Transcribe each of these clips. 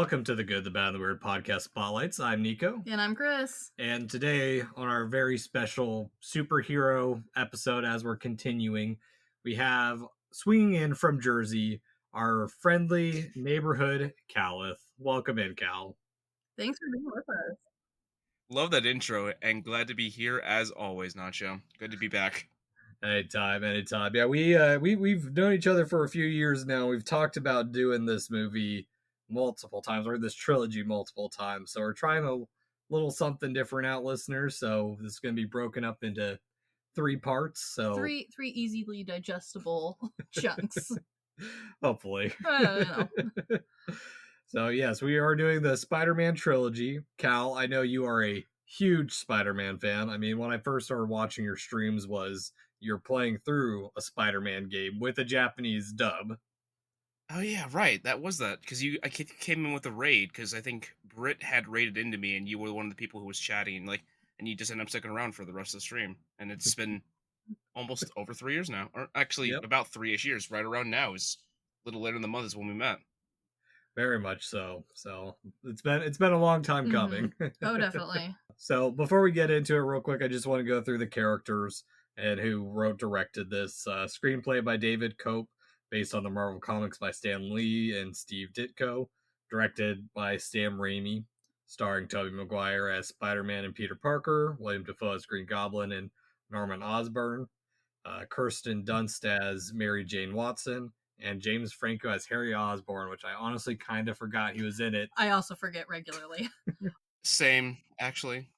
Welcome to the Good, the Bad, and the Weird podcast spotlights. I'm Nico. And I'm Chris. And today, on our very special superhero episode, as we're continuing, we have swinging in from Jersey, our friendly neighborhood Kalloth. Welcome in, Cal. Thanks for being with us. Love that intro, and glad to be here as always, Nacho. Good to be back. Anytime. Yeah, we've known each other for a few years now. We've talked about doing this movie multiple times, or this trilogy multiple times. So we're trying a little something different out, listeners. So this is going to be broken up into 3 parts. So three easily digestible chunks. Hopefully. I don't know. So yes, we are doing the Spider-Man trilogy. Cal, I know you are a huge Spider-Man fan. I mean, when I first started watching your streams was you're playing through a Spider-Man game with a Japanese dub. Oh yeah, right. That was that because I came in with a raid because I think Britt had raided into me, and you were one of the people who was chatting, and you just ended up sticking around for the rest of the stream, and it's been almost over 3 years now, or actually about 3-ish years. Right around now is a little later in the month is when we met. Very much so. So it's been a long time coming. Oh, definitely. So before we get into it real quick, I just want to go through the characters and who directed this. Screenplay by David Cope, based on the Marvel Comics by Stan Lee and Steve Ditko. Directed by Sam Raimi. Starring Tobey Maguire as Spider-Man and Peter Parker, William Dafoe as Green Goblin and Norman Osborn, Kirsten Dunst as Mary Jane Watson, and James Franco as Harry Osborn, which I honestly kind of forgot he was in it. I also forget regularly. Same, actually.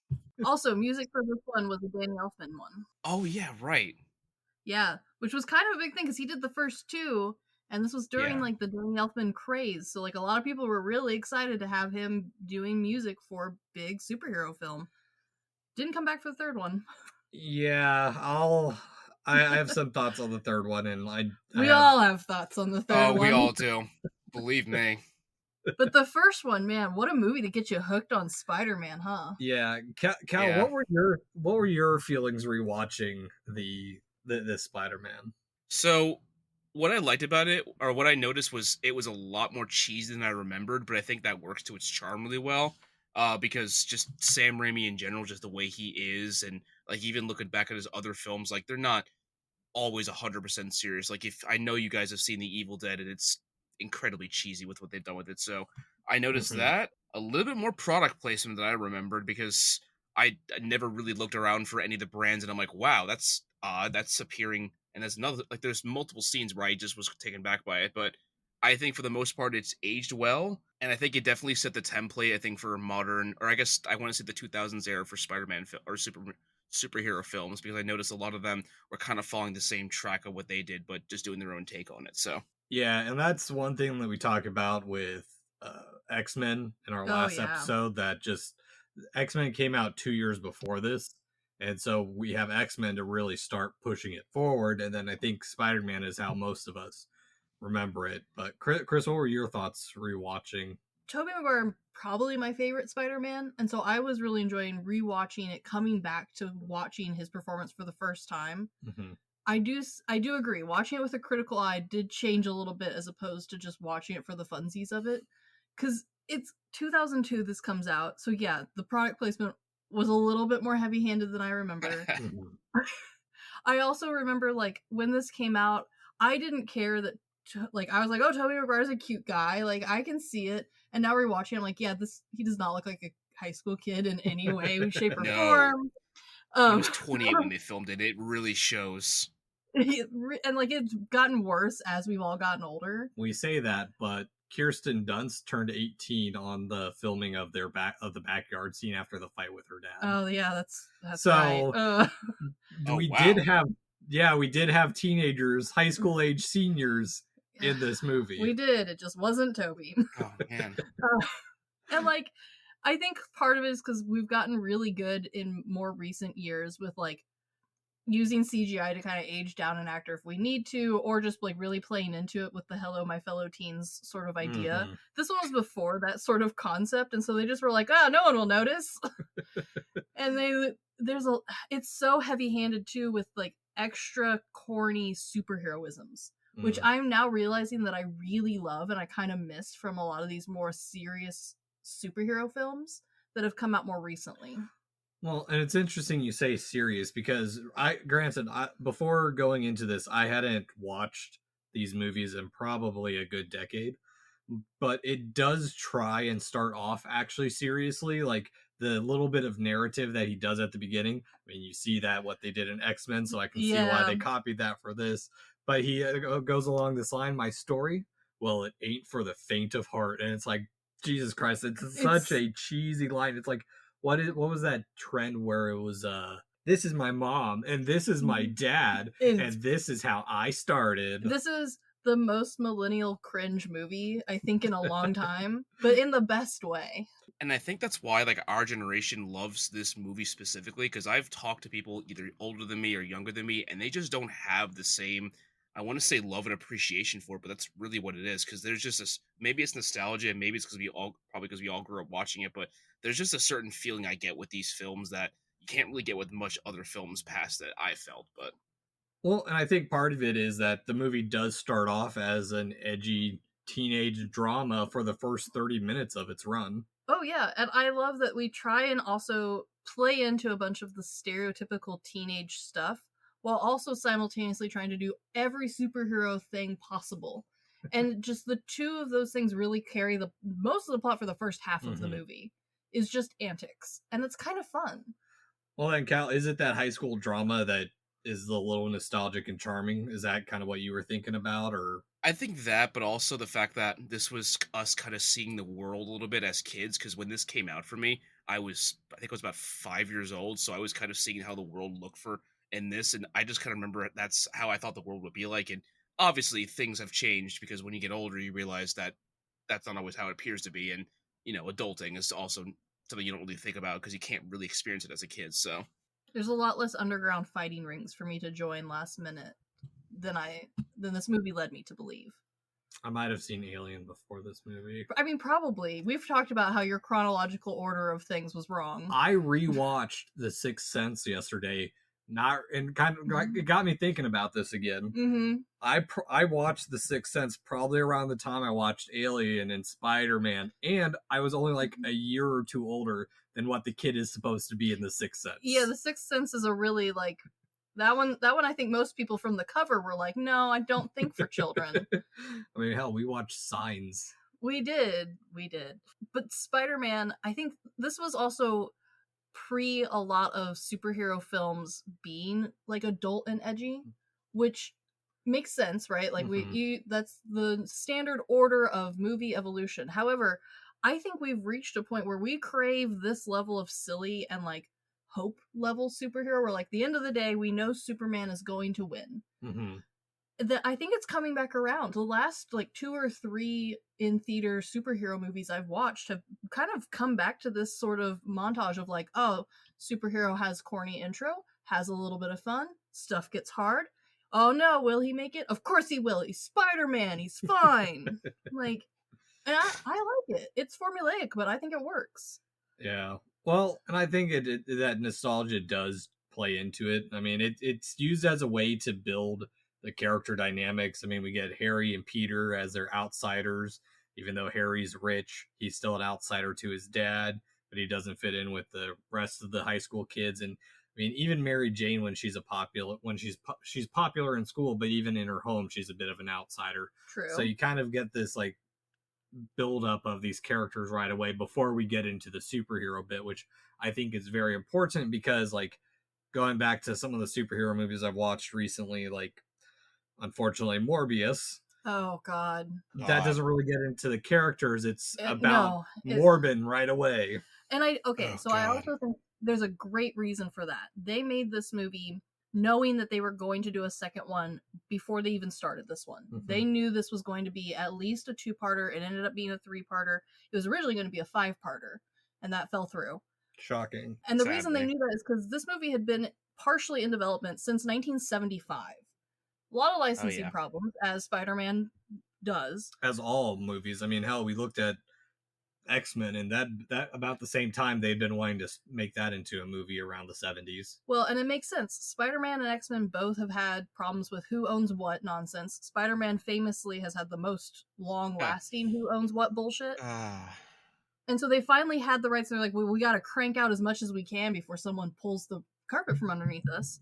Also, music for this one was a Danny Elfman one. Oh yeah, right. Yeah, which was kind of a big thing because he did the first 2, and this was during the Danny Elfman craze. So a lot of people were really excited to have him doing music for a big superhero film. Didn't come back for the 3rd one. Yeah, I have some thoughts on the 3rd one, and we all have thoughts on the 3rd one. Oh, we all do. Believe me. But the first one, man, what a movie to get you hooked on Spider-Man, huh? Yeah, Cal, what were your feelings rewatching the Spider-Man? So, what I liked about it, or what I noticed, was it was a lot more cheesy than I remembered, but I think that works to its charm really well. Because just Sam Raimi in general, just the way he is, and even looking back at his other films, they're not always 100% serious. If I know you guys have seen The Evil Dead, and it's incredibly cheesy with what they've done with it, so I noticed that a little bit more product placement than I remembered, because I never really looked around for any of the brands, and I'm like, wow, that's odd, that's appearing, and there's another, there's multiple scenes where I just was taken back by it, but I think for the most part it's aged well, and I think it definitely set the template, I think, for modern, or I guess I want to say the 2000s era for Spider-Man or superhero films, because I noticed a lot of them were kind of following the same track of what they did, but just doing their own take on it. So yeah, and that's one thing that we talk about with X-Men in our last episode, that just X-Men came out 2 years before this, and so we have X-Men to really start pushing it forward, and then I think Spider-Man is how most of us remember it. But Chris, what were your thoughts rewatching? Tobey Maguire, probably my favorite Spider-Man, and so I was really enjoying rewatching it, coming back to watching his performance for the first time. Mm-hmm. I do agree. Watching it with a critical eye did change a little bit as opposed to just watching it for the funsies of it, because it's 2002 this comes out, so yeah, the product placement was a little bit more heavy-handed than I remember. I also remember when this came out, I didn't care that I was like, oh, Tobey Maguire's a cute guy, I can see it. And now rewatching, I'm like, yeah, he does not look like a high school kid in any way, shape, or form. He was 28 when they filmed it. It really shows. And it's gotten worse as we've all gotten older. We say that, but Kirsten Dunst turned 18 on the filming of the backyard scene after the fight with her dad. Oh yeah, that's so right. We did have teenagers, high school age seniors in this movie. We did. It just wasn't Toby. Oh man. And I think part of it is because we've gotten really good in more recent years with using CGI to kind of age down an actor if we need to, or just really playing into it with the "Hello, my fellow teens" sort of idea. Mm-hmm. This one was before that sort of concept, and so they just were like, "Oh, no one will notice." And it's so heavy-handed too with extra corny superheroisms. which I'm now realizing that I really love and I kind of missed from a lot of these more serious superhero films that have come out more recently. Well, and it's interesting you say serious because before going into this, I hadn't watched these movies in probably a good decade, but it does try and start off actually seriously, like the little bit of narrative that he does at the beginning. I mean, you see that what they did in X-Men, so I can see why they copied that for this. But he goes along this line, my story, well, it ain't for the faint of heart. And it's like, Jesus Christ, it's such a cheesy line. It's like, what was that trend where it was this is my mom and this is my dad and this is how I started. This is the most millennial cringe movie I think in a long time, but in the best way. And I think that's why like our generation loves this movie specifically, because I've talked to people either older than me or younger than me, and they just don't have the same, I want to say, love and appreciation for it, but that's really what it is. Because there's just this, maybe it's nostalgia, maybe it's because we all grew up watching it, but there's just a certain feeling I get with these films that you can't really get with much other films past that I felt. But well, and I think part of it is that the movie does start off as an edgy teenage drama for the first 30 minutes of its run. Oh yeah, and I love that we try and also play into a bunch of the stereotypical teenage stuff while also simultaneously trying to do every superhero thing possible. And just the two of those things really carry the most of the plot for the first half of the movie is just antics. And it's kind of fun. Well then, Cal, is it that high school drama that is a little nostalgic and charming? Is that kind of what you were thinking about? Or I think that, but also the fact that this was us kind of seeing the world a little bit as kids, because when this came out for me, I think I was about 5 years old, so I was kind of seeing how the world looked for in this, and I just kind of remember that's how I thought the world would be like. And obviously things have changed, because when you get older you realize that that's not always how it appears to be, and adulting is also something you don't really think about because you can't really experience it as a kid. So there's a lot less underground fighting rings for me to join last minute than this movie led me to believe. I might have seen Alien before this movie. I mean, probably. We've talked about how your chronological order of things was wrong. I rewatched The Sixth Sense yesterday, it got me thinking about this again. Mm-hmm. I watched The Sixth Sense probably around the time I watched Alien and Spider-Man, and I was only like a year or two older than what the kid is supposed to be in The Sixth Sense. Yeah, The Sixth Sense is a really like that one. I think most people from the cover were like, "No, I don't think for children." I mean, hell, we watched Signs. We did. But Spider-Man, I think this was also pre a lot of superhero films being like adult and edgy, which makes sense, right? Like that's the standard order of movie evolution. However, I think we've reached a point where we crave this level of silly and like hope level superhero where like the end of the day we know Superman is going to win. That I think it's coming back around. The last like 2 or 3 in theater superhero movies I've watched have kind of come back to this sort of montage of like, oh, superhero has corny intro, has a little bit of fun, stuff gets hard. Oh no, will he make it? Of course he will. He's Spider-Man. He's fine. Like, and I like it. It's formulaic, but I think it works. Yeah. Well, and I think that nostalgia does play into it. I mean, it's used as a way to build the character dynamics. I mean, we get Harry and Peter as their outsiders. Even though Harry's rich, he's still an outsider to his dad, but he doesn't fit in with the rest of the high school kids. And I mean, even Mary Jane, when she's she's popular in school, but even in her home, she's a bit of an outsider. True. So you kind of get this like build up of these characters right away before we get into the superhero bit, which I think is very important because like going back to some of the superhero movies I've watched recently, like unfortunately Morbius. Oh God. That doesn't really get into the characters. It's about Morbin right away. And I also think there's a great reason for that. They made this movie knowing that they were going to do a second one before they even started this one. They knew this was going to be at least a 2-parter. It ended up being a 3-parter. It was originally going to be a 5-parter, and that fell through. Shocking. And the reason they knew that is because this movie had been partially in development since 1975. A lot of licensing problems, as Spider-Man does. As all movies. I mean, hell, we looked at X-Men, and that about the same time they'd been wanting to make that into a movie around the 70s. Well, and it makes sense. Spider-Man and X-Men both have had problems with who owns what nonsense. Spider-Man famously has had the most long-lasting who owns what bullshit. And so they finally had the rights, and they're like, we got to crank out as much as we can before someone pulls the carpet from underneath us.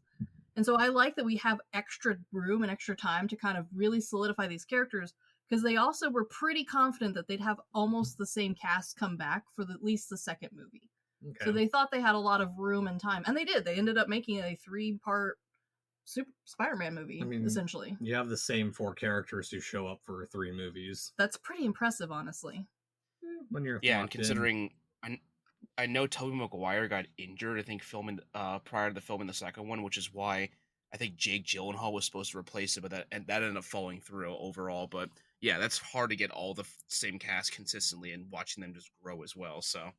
And so I like that we have extra room and extra time to kind of really solidify these characters, because they also were pretty confident that they'd have almost the same cast come back for at least the second movie. Okay. So they thought they had a lot of room and time. And they did. They ended up making a 3-part Spider-Man movie, essentially. You have the same 4 characters who show up for 3 movies. That's pretty impressive, honestly. When you're and considering... I know Tobey Maguire got injured, I think, filming prior to the filming the second one, which is why I think Jake Gyllenhaal was supposed to replace it, but that ended up falling through overall. But yeah, that's hard to get all the same cast consistently and watching them just grow as well. So,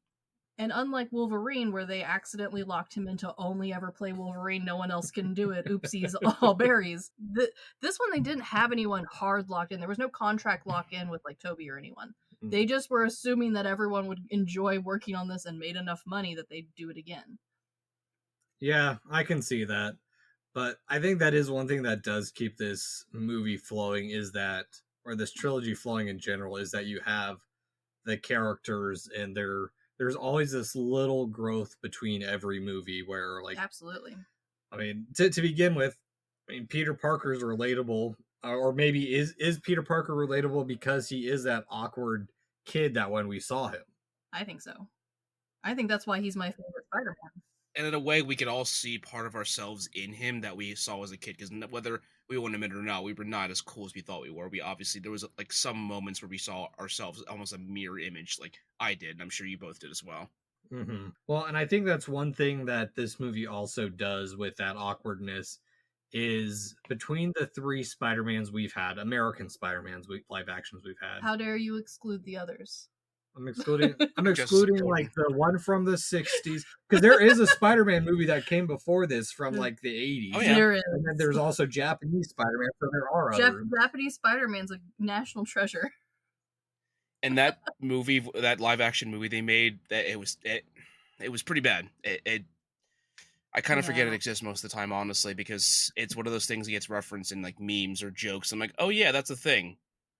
and unlike Wolverine, where they accidentally locked him into only ever play Wolverine, no one else can do it. Oopsies, all berries. This one, they didn't have anyone hard locked in. There was no contract lock in with like Toby or anyone. They just were assuming that everyone would enjoy working on this and made enough money that they'd do it again. Yeah, I can see that. But I think that is one thing that does keep this movie flowing, is that, or this trilogy flowing in general, is that you have the characters and there's always this little growth between every movie where, like... Absolutely. I mean, to begin with, Peter Parker's relatable. Or maybe is Peter Parker relatable because he is that awkward kid that when we saw him? I think so. I think that's why he's my favorite Spider-Man. And in a way, we could all see part of ourselves in him that we saw as a kid, because whether we want to admit it or not, we were not as cool as we thought we were. We obviously, there was like some moments where we saw ourselves almost a mirror image, like I did, and I'm sure you both did as well. Mm-hmm. Well, and I think that's one thing that this movie also does with that awkwardness, is between the 3 Spider-Mans we've had, American Spider-Mans, live actions we've had. How dare you exclude the others? I'm excluding like the one from the 60s, because there is a Spider-Man movie that came before this from like the 80s. Oh, yeah. There is. And then there's also Japanese Spider-Man, so there are others. Japanese Spider-Man's a national treasure. And that movie, that live action movie they made, that it was pretty bad. I kind of forget it exists most of the time, honestly, because it's one of those things that gets referenced in like memes or jokes. I'm like, oh yeah, that's a thing.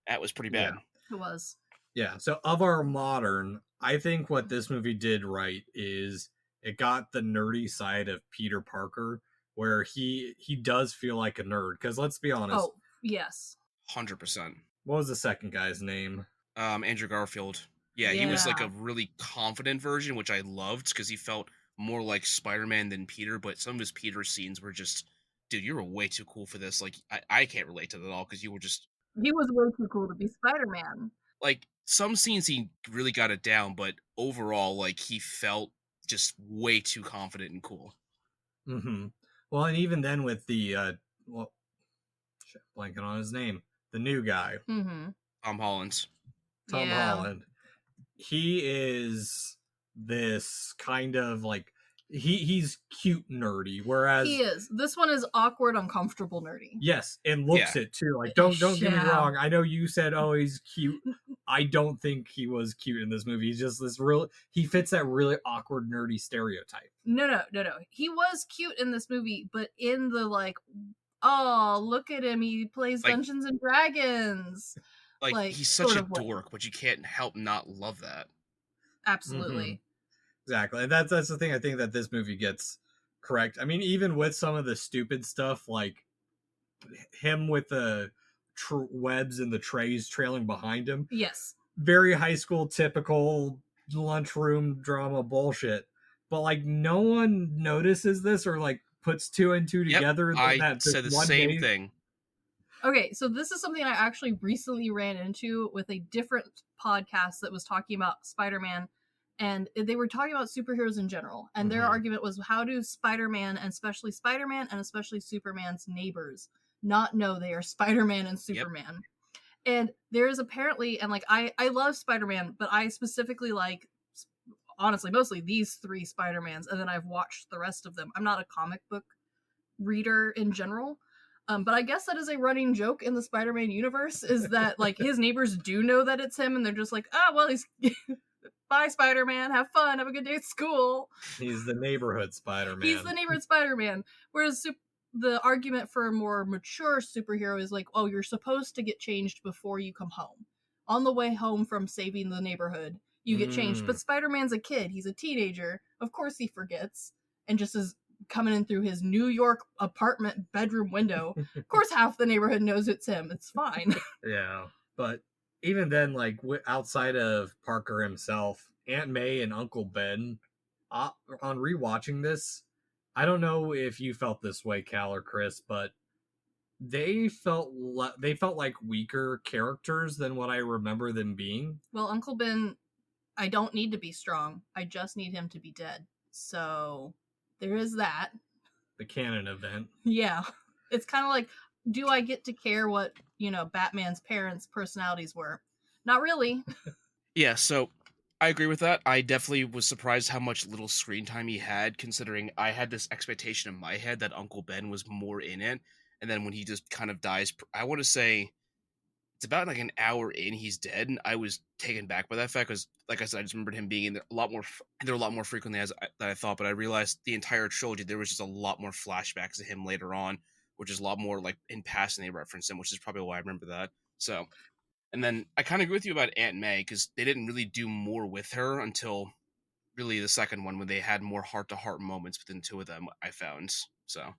That was pretty bad. Yeah. It was. Yeah. So of our modern, I think what this movie did right is it got the nerdy side of Peter Parker, where he does feel like a nerd. Because let's be honest. Oh, yes. 100%. What was the second guy's name? Andrew Garfield. Yeah, he was like a really confident version, which I loved because he felt more like Spider-Man than Peter, but some of his Peter scenes were just, dude, you were way too cool for this. Like, I can't relate to that at all, because you were just... He was way too cool to be Spider-Man. Like, some scenes he really got it down, but overall, like, he felt just way too confident and cool. Mm-hmm. Well, and even then with the, blanking on his name, the new guy. Mm-hmm. Tom Holland. He is this kind of like he's cute nerdy, whereas he is. This one is awkward, uncomfortable nerdy. Yes, and looks it too. Like don't get me wrong. I know you said, oh, he's cute. I don't think he was cute in this movie. He's just this he fits that really awkward nerdy stereotype. No. He was cute in this movie, but in the like, oh, look at him, he plays like, Dungeons and Dragons. Like he's such a dork, but you can't help not love that. Absolutely. Mm-hmm. Exactly. And that's the thing I think that this movie gets correct. I mean, even with some of the stupid stuff, like him with the webs and the trays trailing behind him. Yes. Very high school, typical lunchroom drama bullshit. But like no one notices this or like puts 2 and 2 together. I said the same thing. Okay, so this is something I actually recently ran into with a different podcast that was talking about Spider-Man, and they were talking about superheroes in general, and their argument was, how do Spider-Man and especially Superman's neighbors not know they are Spider-Man and Superman? Yep. And there is apparently, and like I love Spider-Man, but I specifically like, honestly, mostly these 3 Spider-Mans, and then I've watched the rest of them. I'm not a comic book reader in general. But I guess that is a running joke in the Spider-Man universe, is that like his neighbors do know that it's him, and they're just like, well, he's bye, Spider-Man, have fun, have a good day at school. He's the neighborhood Spider-Man. He's the neighborhood Spider-Man. Whereas the argument for a more mature superhero is like, oh, you're supposed to get changed before you come home. On the way home from saving the neighborhood, you get changed. But Spider-Man's a kid. He's a teenager. Of course he forgets and just is coming in through his New York apartment bedroom window. Of course half the neighborhood knows it's him. It's fine. Yeah, but even then, like outside of Parker himself, Aunt May and Uncle Ben, on rewatching this, I don't know if you felt this way, Cal or Chris, but they felt like weaker characters than what I remember them being. Well, Uncle Ben, I don't need to be strong. I just need him to be dead. So there is that. The canon event. Yeah. It's kind of like, do I get to care what, Batman's parents' personalities were? Not really. Yeah, so I agree with that. I definitely was surprised how much little screen time he had, considering I had this expectation in my head that Uncle Ben was more in it. And then when he just kind of dies, I want to say it's about like an hour in, he's dead. And I was taken back by that fact because, like I said, I just remembered him being in there a lot more frequently than I thought. But I realized the entire trilogy, there was just a lot more flashbacks to him later on, which is a lot more like in passing they reference him, which is probably why I remember that. So, and then I kind of agree with you about Aunt May because they didn't really do more with her until really the second one when they had more heart-to-heart moments between two of them, I found. So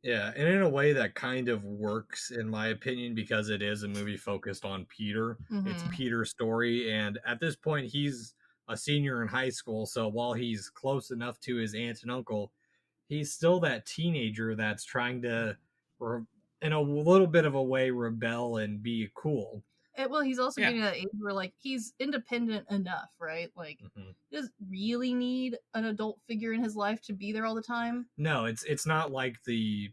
yeah, and in a way that kind of works in my opinion because it is a movie focused on Peter. It's Peter's story, and at this point he's a senior in high school, so while he's close enough to his aunt and uncle, he's still that teenager that's trying to in a little bit of a way rebel and be cool. Well, he's also getting to that age where, like, he's independent enough, right? Like, he doesn't really need an adult figure in his life to be there all the time. No, it's not like the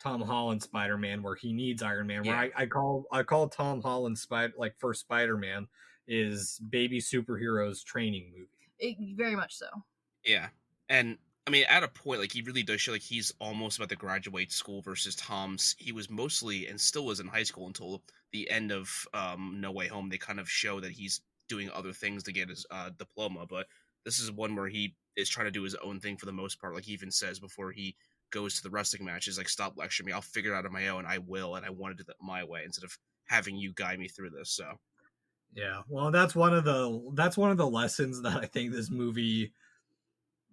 Tom Holland Spider-Man where he needs Iron Man. Where I call Tom Holland first Spider-Man is baby superheroes training movie. Very much so. Yeah, and I mean, at a point, like, he really does show like he's almost about to graduate school versus Tom's. He was mostly and still was in high school until the end of No Way Home. They kind of show that he's doing other things to get his diploma, but this is one where he is trying to do his own thing for the most part. Like, he even says before he goes to the wrestling matches, like, stop lecturing me. I'll figure it out on my own. I will, and I want to do that my way instead of having you guide me through this. So, yeah, well, that's one of the lessons that I think this movie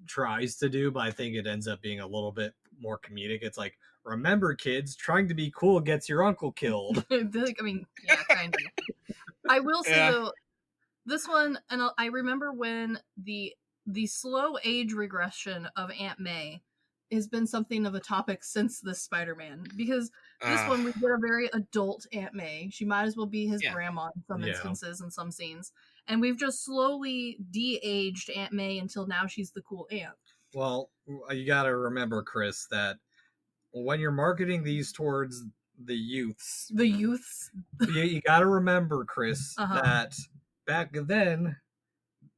tries to do, but I think it ends up being a little bit more comedic. It's like, remember, kids, trying to be cool gets your uncle killed. I mean, yeah, kind of. I will say though, this one, and I remember when the slow age regression of Aunt May has been something of a topic since this Spider-Man, because this one we get a very adult Aunt May. She might as well be his grandma in some instances and some scenes. And we've just slowly de-aged Aunt May until now she's the cool aunt. Well, you got to remember, Chris, that when you're marketing these towards the youths, you got to remember, Chris, that back then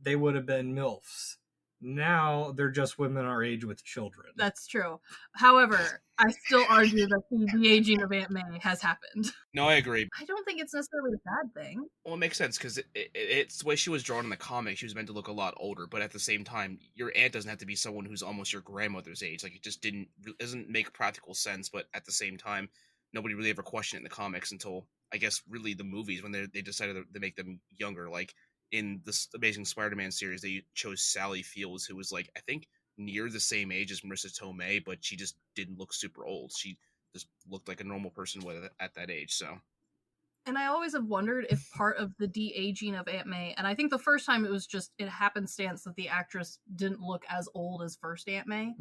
they would have been MILFs. Now they're just women our age with children. That's true. However, I still argue that the aging of Aunt May has happened. No, I agree. I don't think it's necessarily a bad thing. Well, it makes sense because it's the way she was drawn in the comic. She was meant to look a lot older, but at the same time, your aunt doesn't have to be someone who's almost your grandmother's age. Like, it just doesn't make practical sense. But at the same time, nobody really ever questioned it in the comics until, I guess, really the movies when they decided to make them younger. Like, in this Amazing Spider-Man series, they chose Sally Fields, who was, like, I think near the same age as Marissa Tomei, but she just didn't look super old. She just looked like a normal person at that age. So, and I always have wondered if part of the de-aging of Aunt May, and I think the first time it was just it happenstance that the actress didn't look as old as first Aunt May,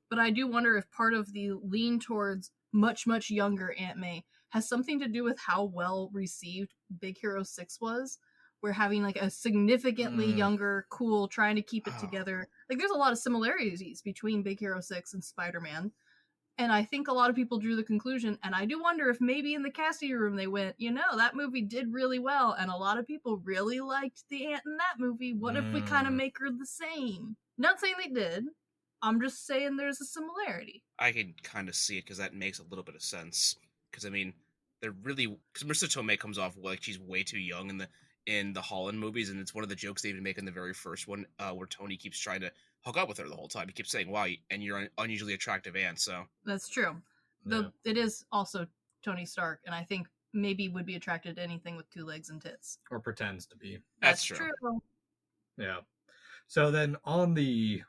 but I do wonder if part of the lean towards much younger Aunt May has something to do with how well received Big Hero 6 was. We're having like a significantly younger, cool, trying to keep it together. Like, there's a lot of similarities between Big Hero 6 and Spider-Man. And I think a lot of people drew the conclusion, and I do wonder if maybe in the casting room they went, that movie did really well, and a lot of people really liked the aunt in that movie. What if we kind of make her the same? Not saying they did. I'm just saying there's a similarity. I can kind of see it because that makes a little bit of sense. Because, I mean, they're really... Because Marissa Tomei comes off like she's way too young in in the Holland movies, and it's one of the jokes they even make in the very first one, where Tony keeps trying to hook up with her the whole time. He keeps saying, "Wow, and you're an unusually attractive aunt." So That's true. Though it is also Tony Stark, and I think maybe would be attracted to anything with 2 legs and tits. Or pretends to be. that's true. Yeah. So then on the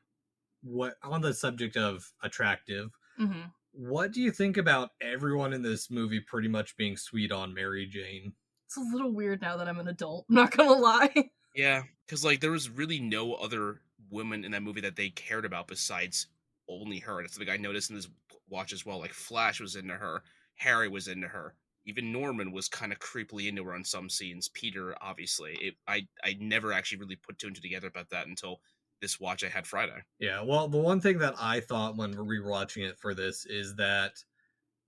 subject of attractive, Mm-hmm. what do you think about everyone in this movie pretty much being sweet on Mary Jane? It's a little weird now that I'm an adult. I'm not gonna lie. Yeah, because like there was really no other women in that movie that they cared about besides only her. That's something I noticed in this watch as well. Like Flash was into her, Harry was into her, even Norman was kind of creepily into her on some scenes. Peter, obviously, I never actually really put 2 and 2 together about that until this watch I had Friday. Yeah, well, the one thing that I thought when rewatching it for this is that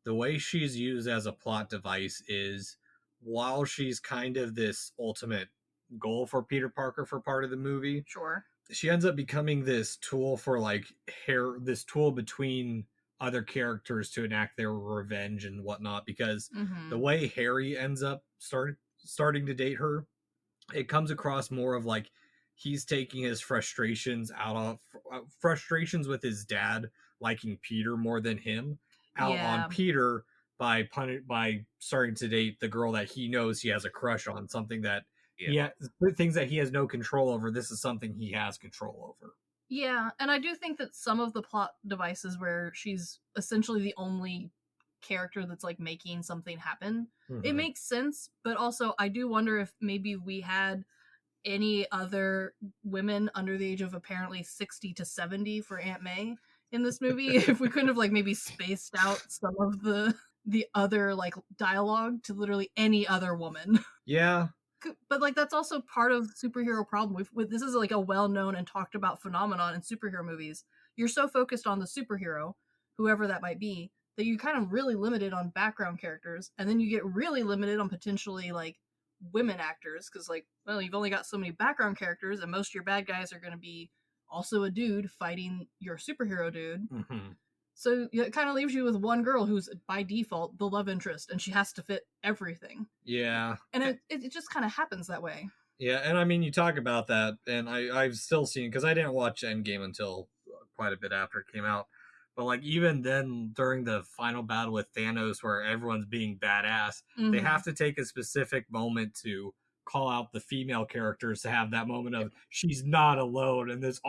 the way she's used as a plot device is, while she's kind of this ultimate goal for Peter Parker for part of the movie, Sure. she ends up becoming this tool for like this tool between other characters to enact their revenge and whatnot, because Mm-hmm. the way Harry ends up starting to date her, it comes across more of like he's taking his frustrations with his dad liking Peter more than him out on Peter by starting to date the girl that he knows he has a crush on, something that things that he has no control over. This is something he has control over. Yeah, and I do think that some of the plot devices where she's essentially the only character that's like making something happen, it makes sense, but also I do wonder if maybe we had any other women under the age of apparently 60 to 70 for Aunt May in this movie, if we couldn't have like maybe spaced out some of the other like dialogue to literally any other woman. Yeah. But like that's also part of the superhero problem. This is like a well-known and talked about phenomenon in superhero movies. You're so focused on the superhero, whoever that might be, that you're kind of really limited on background characters, and then you get really limited on potentially like women actors, because like, well, you've only got so many background characters, and most of your bad guys are going to be also a dude fighting your superhero dude. Mm-hmm. So it kind of leaves you with one girl who's by default the love interest, and she has to fit everything. Yeah. And it just kind of happens that way. Yeah, and I mean, you talk about that, and I've still seen, because I didn't watch Endgame until quite a bit after it came out, but like even then, during the final battle with Thanos, where everyone's being badass, they have to take a specific moment to call out the female characters to have that moment of she's not alone, and it's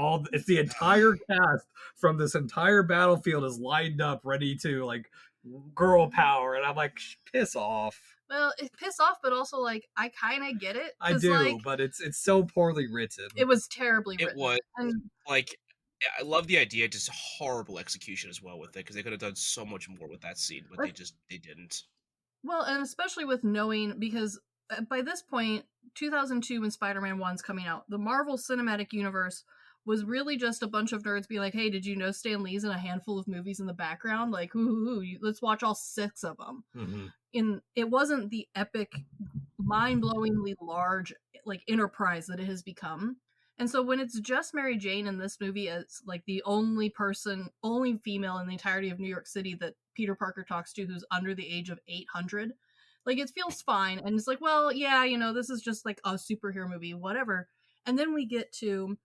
the entire cast from this entire battlefield is lined up ready to like girl power, and I'm like, piss off. Well, it piss off, but also like I kind of get it. I do, like, but it's so poorly written. It was terribly written. It was and like, I love the idea, just horrible execution as well with it, because they could have done so much more with that scene, but they didn't. Well, and especially with knowing, because by this point, 2002, when Spider-Man 1's coming out, the Marvel Cinematic Universe was really just a bunch of nerds being like, hey, did you know Stan Lee's in a handful of movies in the background? Like, let's watch all 6 of them. Mm-hmm. It wasn't the epic, mind-blowingly large like enterprise that it has become. And so when it's just Mary Jane in this movie as like the only female in the entirety of New York City that Peter Parker talks to who's under the age of 800, like it feels fine. And it's like, well, yeah, this is just like a superhero movie, whatever. And then we get to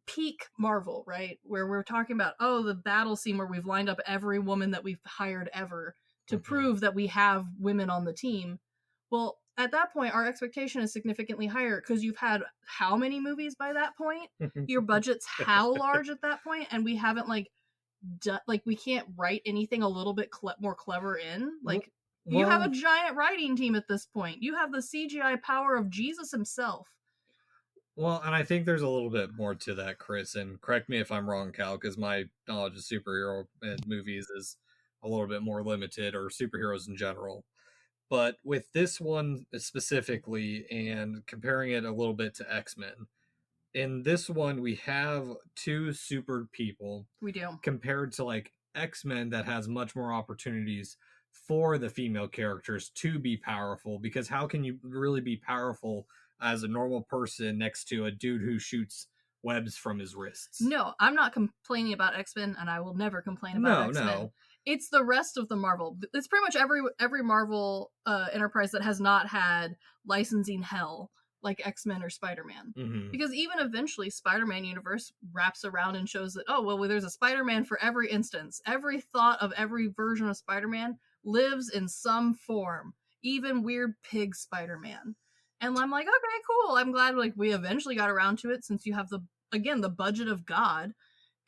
peak Marvel, right? Where we're talking about, the battle scene where we've lined up every woman that we've hired ever to prove that we have women on the team. Well, at that point, our expectation is significantly higher because you've had how many movies by that point? Your budget's how large at that point? And we haven't we can't write anything a little bit more clever in. Like, you have a giant writing team at this point. You have the CGI power of Jesus himself. Well, and I think there's a little bit more to that, Chris, and correct me if I'm wrong, Cal, because my knowledge of superhero movies is a little bit more limited, or superheroes in general. But with this one specifically, and comparing it a little bit to X-Men, in this one we have 2 super people. We do. Compared to like X-Men that has much more opportunities for the female characters to be powerful, because how can you really be powerful as a normal person next to a dude who shoots webs from his wrists? No, I'm not complaining about X-Men, and I will never complain about X-Men. No. It's the rest of the Marvel. It's pretty much every Marvel enterprise that has not had licensing hell like X-Men or Spider-Man. Mm-hmm. Because even eventually Spider-Man universe wraps around and shows that, oh, well, there's a Spider-Man for every instance. Every thought of every version of Spider-Man lives in some form. Even weird pig Spider-Man. And I'm like, okay, cool. I'm glad like we eventually got around to it, since you have the budget of God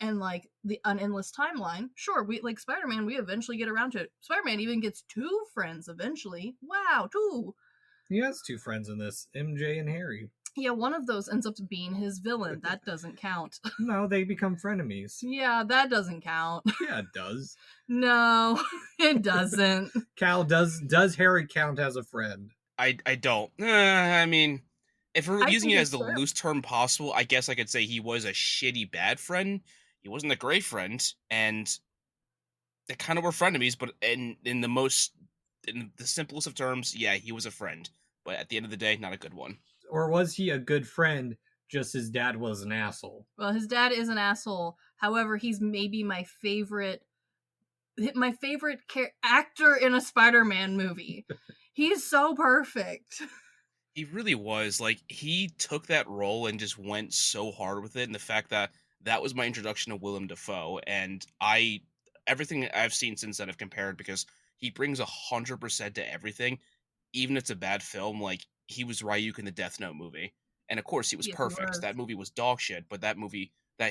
and like the unendless timeline. Sure, we like Spider-Man, we eventually get around to it. Spider-Man even gets 2 friends eventually. Wow, 2. He has 2 friends in this, MJ and Harry. Yeah, one of those ends up being his villain. That doesn't count. No, they become frenemies. Yeah, that doesn't count. Yeah, it does. No, it doesn't. Cal, does Harry count as a friend? I don't. I mean, if we're I using think it it's as the fair. loose term possible, I guess I could say he was a shitty bad friend. He wasn't a great friend, and they kind of were frenemies. But in the simplest of terms, yeah, he was a friend. But at the end of the day, not a good one. Or was he a good friend, just his dad was an asshole? Well, his dad is an asshole. However, he's maybe my favorite actor in a Spider-Man movie. He's so perfect. He really was. Like, he took that role and just went so hard with it. And the fact that was my introduction to Willem Dafoe. And everything I've seen since then I've compared, because he brings 100% to everything. Even if it's a bad film, like, he was Ryuk in the Death Note movie. And of course, he was Yes, he perfect. was. That movie was dog shit, but that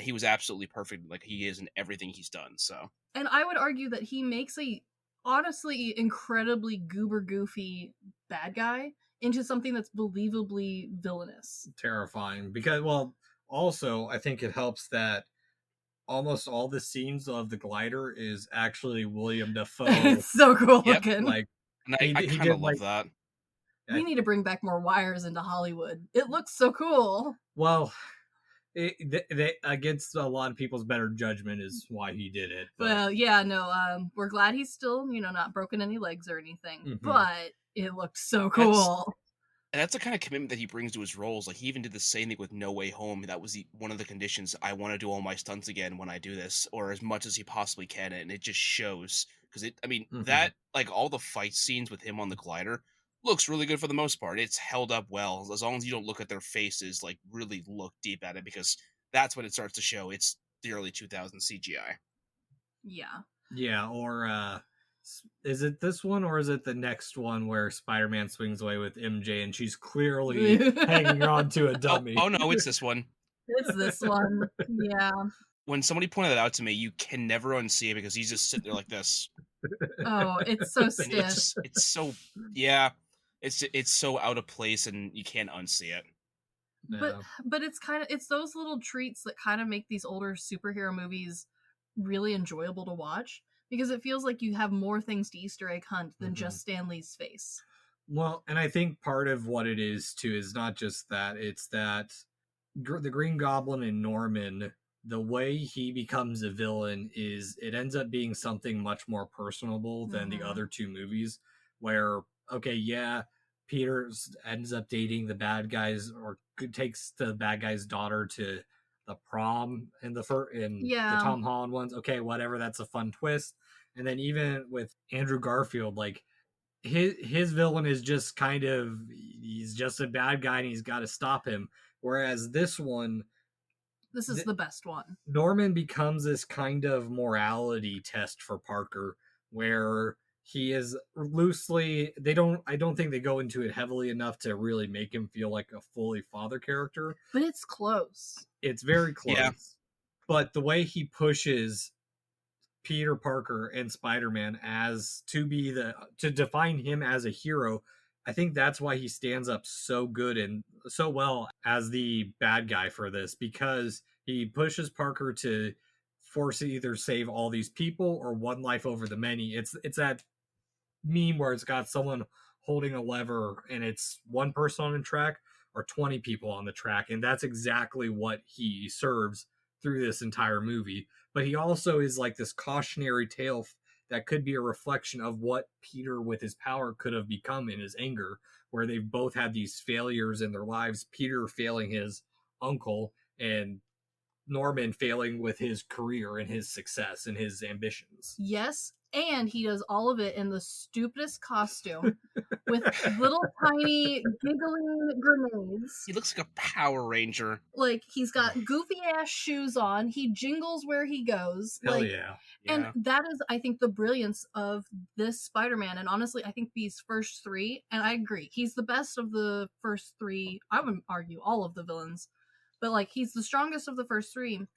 he was absolutely perfect, like he is in everything he's done. So, And I would argue that he makes a honestly incredibly goober goofy bad guy into something that's believably villainous. Terrifying. Because, well, also, I think it helps that almost all the scenes of the glider is actually William Dafoe. It's so cool Yep. looking. Like, and I he kind did, of love like, that. We need to bring back more wires into Hollywood. It looks so cool. well, against a lot of people's better judgment is why he did it. But Well, yeah, no, we're glad he's still, not broken any legs or anything. Mhm. But it looked so cool. And that's the kind of commitment that he brings to his roles. Like, he even did the same thing with No Way Home. That was one of the conditions. I want to do all my stunts again when I do this, or as much as he possibly can. And it just shows, because Mhm. that, like, all the fight scenes with him on the glider looks really good for the most part. It's held up well, as long as you don't look at their faces, like, really look deep at it, because that's when it starts to show. It's the early 2000s CGI. Yeah. Yeah, or is it this one or is it the next one where Spider-Man swings away with MJ and she's clearly hanging on to a dummy? Oh no, it's this one. It's this one. Yeah. When somebody pointed that out to me, you can never unsee it, because he's just sitting there like this. Oh, it's so And stiff. it's so, yeah, it's so out of place, and you can't unsee it. But it's those little treats that kind of make these older superhero movies really enjoyable to watch, because it feels like you have more things to Easter egg hunt than just Stan Lee's face. Well, and I think part of what it is too is not just that, it's that the Green Goblin and Norman, the way he becomes a villain is it ends up being something much more personable than the other 2 movies, where, okay, yeah, Peter ends up dating the bad guys, or takes the bad guy's daughter to the prom in the Tom Holland ones. Okay, whatever, that's a fun twist. And then even with Andrew Garfield, like, his villain is just kind of, he's just a bad guy and he's got to stop him. Whereas this is the best one. Norman becomes this kind of morality test for Parker, where he is loosely, I don't think they go into it heavily enough to really make him feel like a fully father character. But it's close. It's very close. Yeah. But the way he pushes Peter Parker and Spider-Man to define him as a hero, I think that's why he stands up so good and so well as the bad guy for this, because he pushes Parker to force either save all these people or one life over the many. It's that meme where it's got someone holding a lever and it's one person on the track or 20 people on the track, and that's exactly what he serves through this entire movie. But he also is like this cautionary tale that could be a reflection of what Peter with his power could have become in his anger, where they've both had these failures in their lives, Peter failing his uncle and Norman failing with his career and his success and his ambitions. Yes, and he does all of it in the stupidest costume with little tiny giggling grenades. He looks like a Power Ranger. Like, he's got goofy ass shoes on. He jingles where he goes. Hell like, yeah. And that is, I think, the brilliance of this Spider-Man. And honestly, I think these first three, and I agree, he's the best of the first three. I would argue all of the villains, but like, he's the strongest of the first three.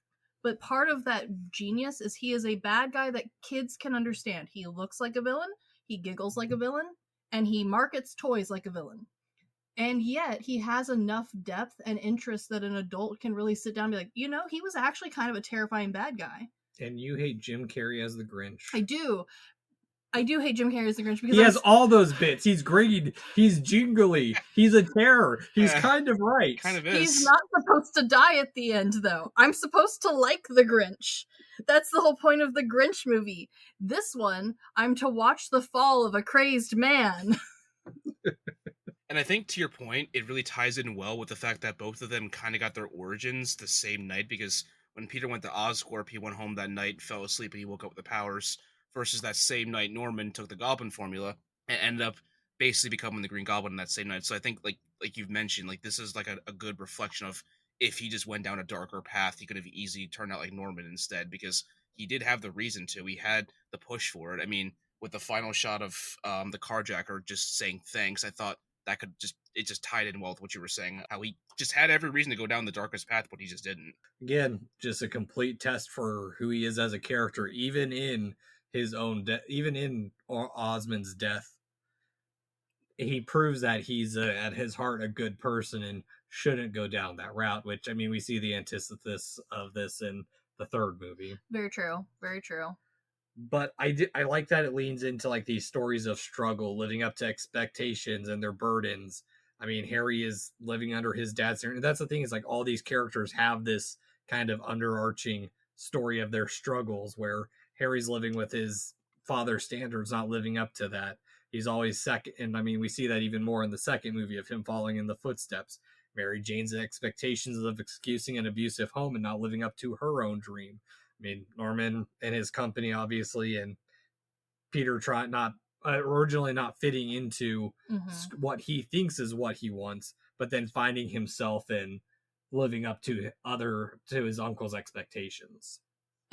But part of that genius is he is a bad guy that kids can understand. He looks like a villain, he giggles like a villain, and he markets toys like a villain. And yet he has enough depth and interest that an adult can really sit down and be like, you know, he was actually kind of a terrifying bad guy. And you hate Jim Carrey as the Grinch. I do hate Jim Carrey as the Grinch because he has all those bits. He's greedy. He's jingly. He's a terror. He's kind of right. Kind of is. He's not supposed to die at the end, though. I'm supposed to like the Grinch. That's the whole point of the Grinch movie. This one, I'm to watch the fall of a crazed man. And I think, to your point, it really ties in well with the fact that both of them kind of got their origins the same night, because when Peter went to Oscorp, he went home that night, fell asleep, and he woke up with the powers, versus that same night Norman took the Goblin formula and ended up basically becoming the Green Goblin that same night. So I think, like you've mentioned, like, this is like a good reflection of if he just went down a darker path, he could have easily turned out like Norman instead, because he did have the reason to. He had the push for it. I mean, with the final shot of the carjacker just saying thanks, I thought that it just tied in well with what you were saying, how he just had every reason to go down the darkest path, but he just didn't. Again, just a complete test for who he is as a character, even in his own even in Osmond's death. He proves that he's at his heart a good person and shouldn't go down that route, which, I mean, we see the antithesis of this in the third movie. Very true. Very true. But I like that it leans into like these stories of struggle, living up to expectations and their burdens. I mean, Harry is living under his dad's. That's the thing, is like all these characters have this kind of underarching story of their struggles, where Harry's living with his father's standards, not living up to that. He's always second. And I mean, we see that even more in the second movie of him following in the footsteps. Mary Jane's expectations of excusing an abusive home and not living up to her own dream. I mean, Norman and his company, obviously, and Peter originally not fitting into what he thinks is what he wants, but then finding himself in living up to his uncle's expectations.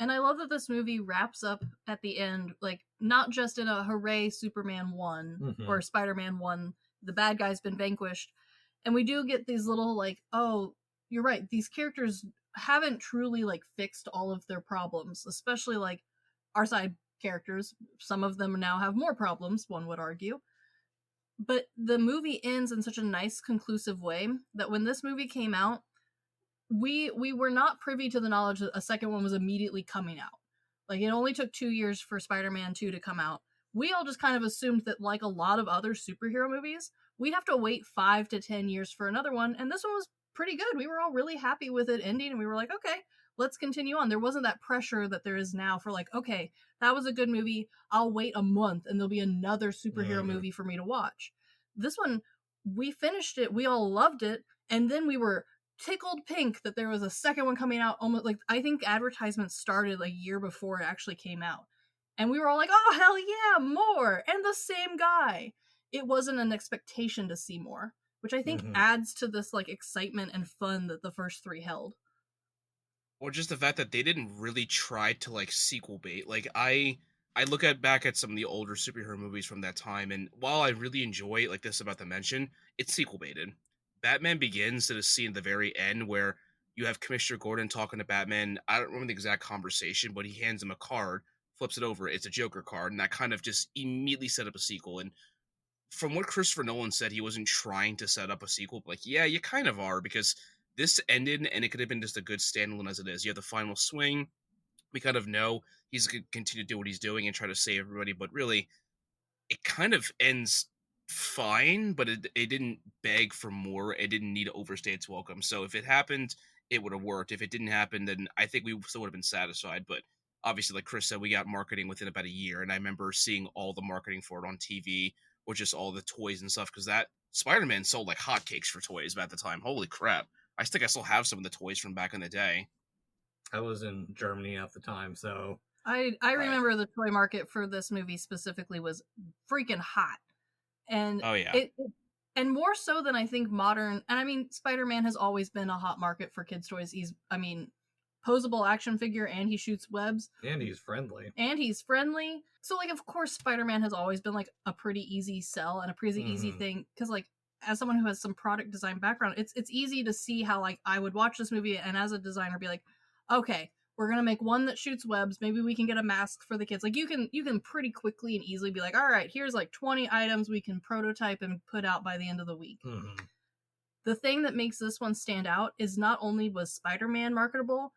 And I love that this movie wraps up at the end, like, not just in a hooray, Superman won, or Spider-Man won, the bad guy's been vanquished. And we do get these little, like, oh, you're right, these characters haven't truly, like, fixed all of their problems, especially, like, our side characters. Some of them now have more problems, one would argue. But the movie ends in such a nice, conclusive way that when this movie came out, we were not privy to the knowledge that a second one was immediately coming out. Like, it only took 2 years for Spider-Man 2 to come out. We all just kind of assumed that, like a lot of other superhero movies, we'd have to wait 5 to 10 years for another one, and this one was pretty good. We were all really happy with it ending, and we were like, okay, let's continue on. There wasn't that pressure that there is now for, like, okay, that was a good movie, I'll wait a month and there'll be another superhero movie for me to watch. This one, we finished it, we all loved it, and then we were tickled pink that there was a second one coming out. Almost like, I think advertisements started a year before it actually came out, and we were all like, oh hell yeah, more, and the same guy. It wasn't an expectation to see more, which I think adds to this, like, excitement and fun that the first three held. Or just the fact that they didn't really try to, like, sequel bait. Like, I look back at some of the older superhero movies from that time, and while I really enjoy, like, this about to mention, it's sequel baited. Batman Begins to the scene at the very end where you have Commissioner Gordon talking to Batman. I don't remember the exact conversation, but he hands him a card, flips it over, it's a Joker card, and that kind of just immediately set up a sequel. And from what Christopher Nolan said, he wasn't trying to set up a sequel, but like, yeah, you kind of are, because this ended and it could have been just a good standalone as it is. You have the final swing. We kind of know he's going to continue to do what he's doing and try to save everybody, but really, it kind of ends fine, but it didn't beg for more. It didn't need to overstay its welcome. So if it happened, it would have worked. If it didn't happen, then I think we still would have been satisfied. But obviously, like Chris said, we got marketing within about a year, and I remember seeing all the marketing for it on TV, or just all the toys and stuff, because that Spider-Man sold like hotcakes for toys at the time. Holy crap. I think I still have some of the toys from back in the day. I was in Germany at the time, so I Right. remember the toy market for this movie specifically was freaking hot. And Oh yeah. it and more so than I think modern, and I mean Spider-Man has always been a hot market for kids toys. He's, I mean, posable action figure, and he shoots webs, and he's friendly. and he's friendly. So like of course Spider-Man has always been like a pretty easy sell and a pretty easy thing, because like as someone who has some product design background, it's easy to see how like I would watch this movie and as a designer be like, okay, we're gonna make one that shoots webs. Maybe we can get a mask for the kids. Like you can pretty quickly and easily be like, all right, here's like 20 items we can prototype and put out by the end of the week. The thing that makes this one stand out is not only was Spider-Man marketable,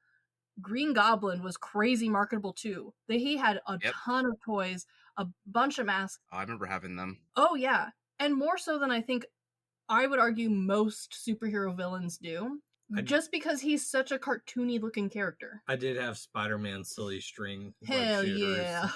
Green Goblin was crazy marketable too. He had a ton of toys, a bunch of masks. I remember having them. Oh yeah, and more so than I think I would argue most superhero villains do. Just because he's such a cartoony looking character. I did have Spider-Man silly string. Hell yeah.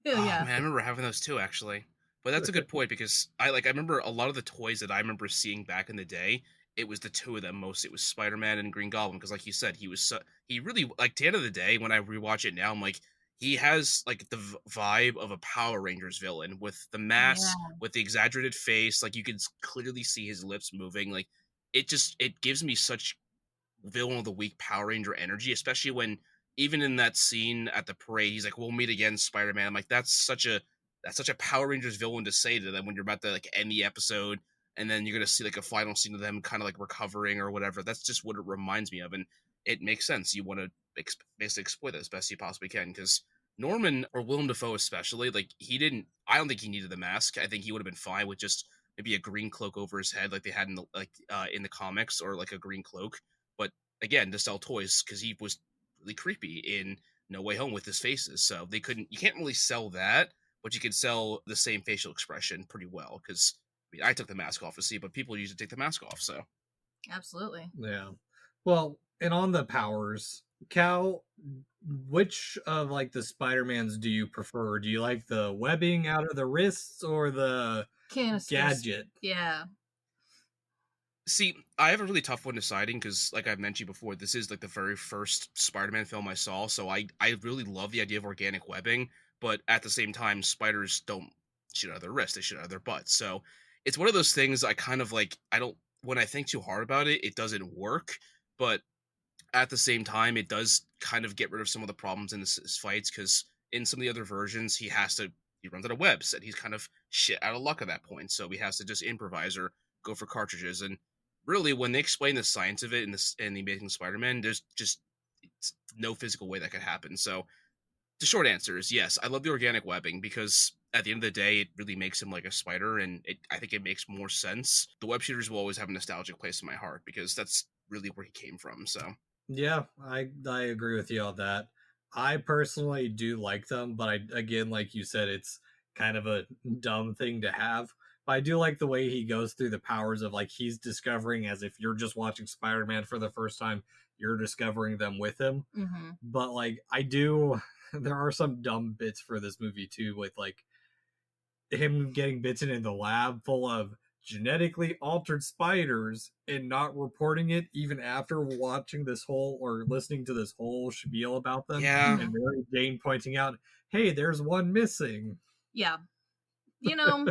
Hell yeah. Man, I remember having those too, actually. But that's a good point, because I remember a lot of the toys that I remember seeing back in the day. It was the two of them most. It was Spider-Man and Green Goblin, because like you said, he really, like, at the end of the day, when I rewatch it now, I'm like, he has like the vibe of a Power Rangers villain, with the mask, with the exaggerated face. Like you can clearly see his lips moving. Like it gives me such villain of the week Power Ranger energy, especially when even in that scene at the parade, he's like, "We'll meet again, Spider-Man." I'm like, that's such a Power Rangers villain to say to them when you're about to like end the episode, and then you're gonna see like a final scene of them kind of like recovering or whatever. That's just what it reminds me of, and it makes sense. You want to basically exploit it as best you possibly can, because Norman, or Willem Dafoe especially, like I don't think he needed the mask. I think he would have been fine with just maybe a green cloak over his head, like they had in the comics, or like a green cloak. But again, to sell toys, because he was really creepy in No Way Home with his faces, so you can't really sell that, but you can sell the same facial expression pretty well. Because I mean, I took the mask off to see, but people usually take the mask off, so absolutely. Yeah. Well, and on the powers, Cal, which of like the Spider-Mans do you prefer? Do you like the webbing out of the wrists or the canisters? Gadget? Yeah. See, I have a really tough one deciding, because like I've mentioned before, this is like the very first Spider-Man film I saw, so I really love the idea of organic webbing, but at the same time, spiders don't shoot out of their wrists, they shoot out of their butts. So it's one of those things I kind of like, when I think too hard about it, it doesn't work, but at the same time, it does kind of get rid of some of the problems in his fights, because in some of the other versions, he runs out of webs, and he's kind of shit out of luck at that point, so he has to just improvise or go for cartridges. And really, when they explain the science of it in the Amazing Spider-Man, there's just no physical way that could happen. So the short answer is yes, I love the organic webbing, because at the end of the day, it really makes him like a spider, and I think it makes more sense. The web shooters will always have a nostalgic place in my heart, because that's really where he came from. So yeah, I agree with you on that. I personally do like them, but again, like you said, it's kind of a dumb thing to have. But I do like the way he goes through the powers of like he's discovering, as if you're just watching Spider-Man for the first time, you're discovering them with him. But like there are some dumb bits for this movie too, with like him getting bitten in the lab full of genetically altered spiders and not reporting it even after watching this whole or listening to this whole spiel about them. Yeah. And Mary Jane pointing out, hey, there's one missing. Yeah. You know,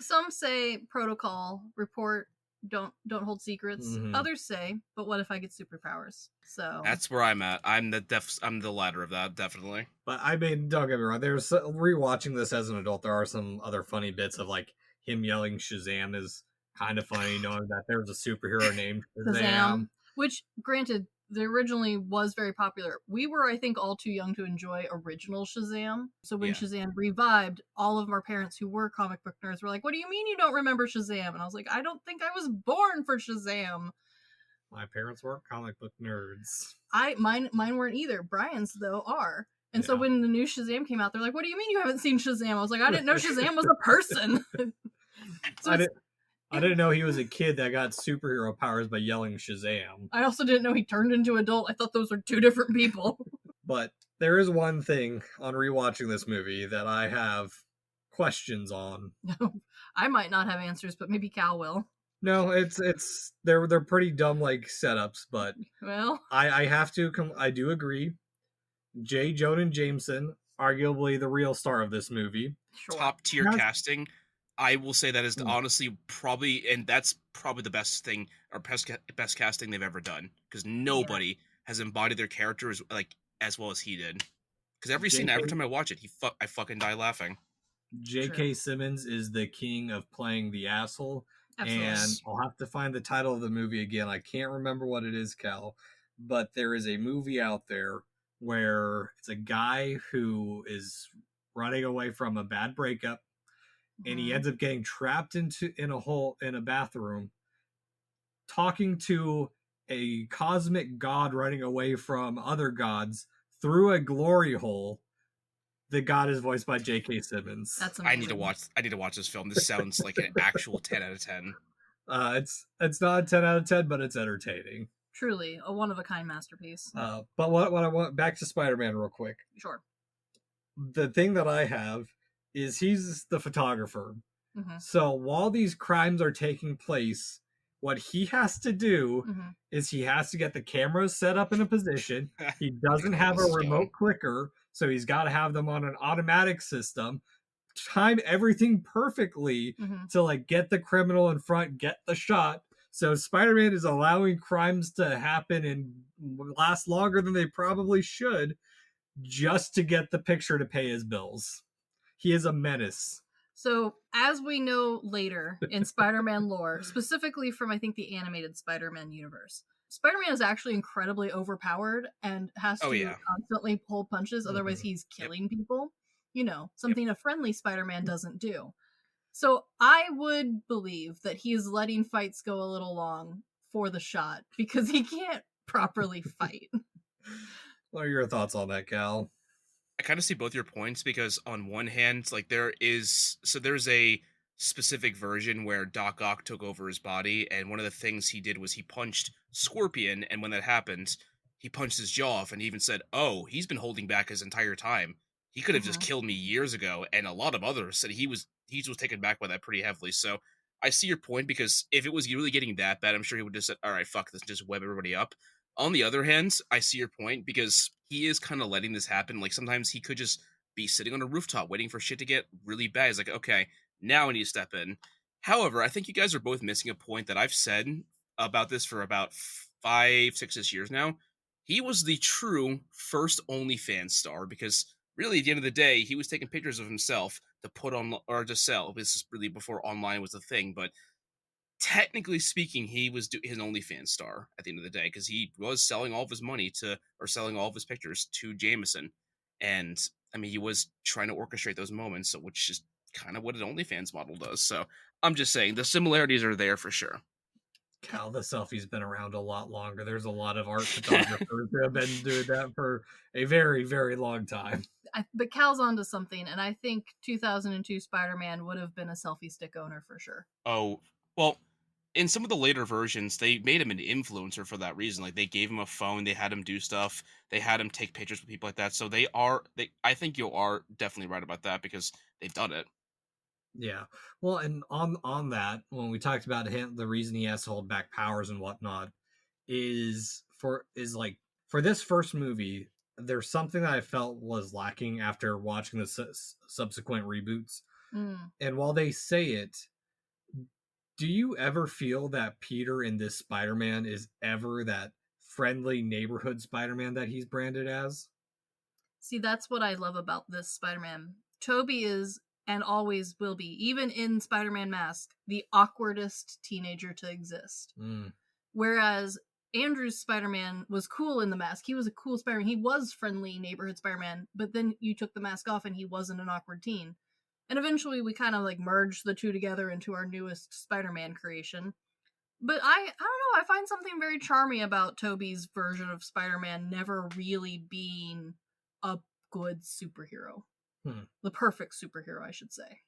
some say protocol, report, don't hold secrets. Others say, but what if I get superpowers? So that's where I'm at. I'm the latter of that, definitely. But I mean, don't get me wrong, there's rewatching this as an adult, there are some other funny bits of like him yelling Shazam is kind of funny, knowing that there's a superhero named Shazam. Which, granted, the originally was very popular. We were, I think, all too young to enjoy original Shazam. So when Shazam revived, all of our parents who were comic book nerds were like, what do you mean you don't remember Shazam? And I was like, I don't think I was born for Shazam. My parents weren't comic book nerds. Mine weren't either. Brian's, though, are. And so when the new Shazam came out, they're like, what do you mean you haven't seen Shazam? I was like, I didn't know Shazam was a person. So I didn't know he was a kid that got superhero powers by yelling Shazam. I also didn't know he turned into an adult. I thought those were two different people. But there is one thing on rewatching this movie that I have questions on. I might not have answers, but maybe Cal will. No, it's they're pretty dumb like setups, but Well, I have to I do agree. J. Jonah Jameson, arguably the real star of this movie, sure. Top tier has casting. I will say that is honestly probably, and that's probably the best thing or best casting they've ever done, because Yeah. nobody has embodied their characters like as well as he did. Because every scene, every J.K. time I watch it, I fucking die laughing. True. J.K. Simmons is the king of playing the asshole, Absolutely. and I'll have to find the title of the movie again. I can't remember what it is, Cal, but there is a movie out there where it's a guy who is running away from a bad breakup, and he Mhm. ends up getting trapped in a hole in a bathroom, talking to a cosmic god running away from other gods through a glory hole. The god is voiced by J.K. Simmons. That's I need to amazing. watch. I need to watch this film. This sounds like an actual 10 out of 10. It's not a 10 out of 10, but it's entertaining. Truly a one of a kind masterpiece. But what I want back to Spider-Man real quick. Sure. The thing that I have is he's the photographer. Mm-hmm. So while these crimes are taking place, what he has to do Mm-hmm. is he has to get the cameras set up in a position. He doesn't have a remote clicker, so he's got to have them on an automatic system. Time everything perfectly Mm-hmm. to like get the criminal in front, get the shot. So Spider-Man is allowing crimes to happen and last longer than they probably should just to get the picture to pay his bills. He is a menace. So, as we know later in Spider-Man lore, specifically from I think the animated Spider-Man universe, Spider-Man is actually incredibly overpowered and has to constantly pull punches, otherwise he's killing people. You know, something a friendly Spider-Man doesn't do. So, I would believe that he is letting fights go a little long for the shot because he can't properly fight. What are your thoughts on that, Cal? I kind of see both your points, because on one hand, like there's a specific version where Doc Ock took over his body, and one of the things he did was he punched Scorpion, and when that happened, he punched his jaw off, and he even said, "Oh, he's been holding back his entire time. He could have just killed me years ago." And a lot of others said he was taken back by that pretty heavily. So I see your point, because if it was really getting that bad, I'm sure he would just said, "All right, fuck this, just web everybody up." On the other hand, I see your point, because he is kind of letting this happen. Like sometimes he could just be sitting on a rooftop waiting for shit to get really bad. He's like, okay, now I need to step in. However, I think you guys are both missing a point that I've said about this for about 5, 6 years now. He was the true first OnlyFans star, because really at the end of the day, he was taking pictures of himself to put on or to sell. This is really before online was a thing, but technically speaking, he was his OnlyFans star at the end of the day, because he was selling all of his money to, or selling all of his pictures to Jameson. And I mean, he was trying to orchestrate those moments, so which is kind of what an OnlyFans model does. So I'm just saying the similarities are there for sure. Cal, the selfie's been around a lot longer. There's a lot of art photographers who have been doing that for a very, very long time. But Cal's onto something, and I think 2002 Spider-Man would have been a selfie stick owner for sure. Oh, well, in some of the later versions, they made him an influencer for that reason. Like they gave him a phone, they had him do stuff, they had him take pictures with people like that. So I think you are definitely right about that, because they've done it. Yeah. Well, and on that, when we talked about him, the reason he has to hold back powers and whatnot is like for this first movie, there's something that I felt was lacking after watching the subsequent reboots. And while they say it, do you ever feel that Peter in this Spider-Man is ever that friendly neighborhood Spider-Man that he's branded as? See, that's what I love about this Spider-Man. Tobey is, and always will be, even in Spider-Man Mask, the awkwardest teenager to exist. Whereas Andrew's Spider-Man was cool in the mask. He was a cool Spider-Man. He was friendly neighborhood Spider-Man, but then you took the mask off and he wasn't an awkward teen. And eventually we kind of like merged the two together into our newest Spider-Man creation. But I don't know, I find something very charming about Tobey's version of Spider-Man never really being a good superhero. The perfect superhero, I should say.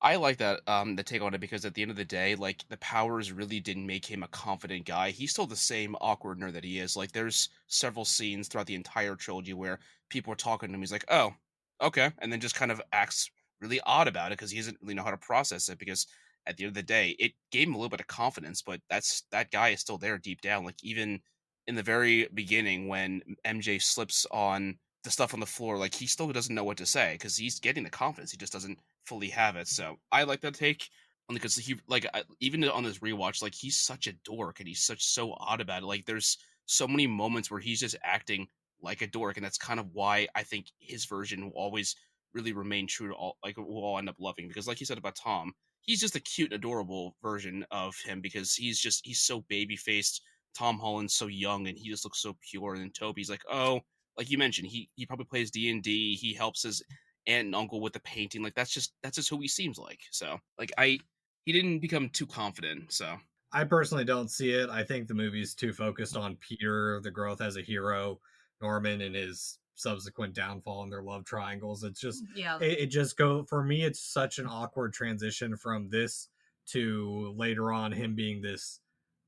I like that the take on it, because at the end of the day, like the powers really didn't make him a confident guy. He's still the same awkward nerd that he is. Like there's several scenes throughout the entire trilogy where people are talking to him. He's like, "Oh, okay," and then just kind of acts really odd about it, because he doesn't really know how to process it. Because at the end of the day, it gave him a little bit of confidence, but that guy is still there deep down. Like even in the very beginning when MJ slips on the stuff on the floor, like he still doesn't know what to say because he's getting the confidence. He just doesn't fully have it. So I like that take only because he like even on this rewatch, like he's such a dork and he's such so odd about it. Like there's so many moments where he's just acting like a dork, and that's kind of why I think his version will always really remain true to all. Like we'll all end up loving because, like you said about Tom, he's just a cute, adorable version of him because he's so baby faced. Tom Holland's so young and he just looks so pure, and then Toby's like, oh, like you mentioned, he probably plays D&D. He helps his aunt and uncle with the painting. Like that's just who he seems like. So like he didn't become too confident. So I personally don't see it. I think the movie's too focused on Peter, the growth as a hero, Norman, and his subsequent downfall and their love triangles. It's just Yeah. it just go for me. It's such an awkward transition from this to later on him being this.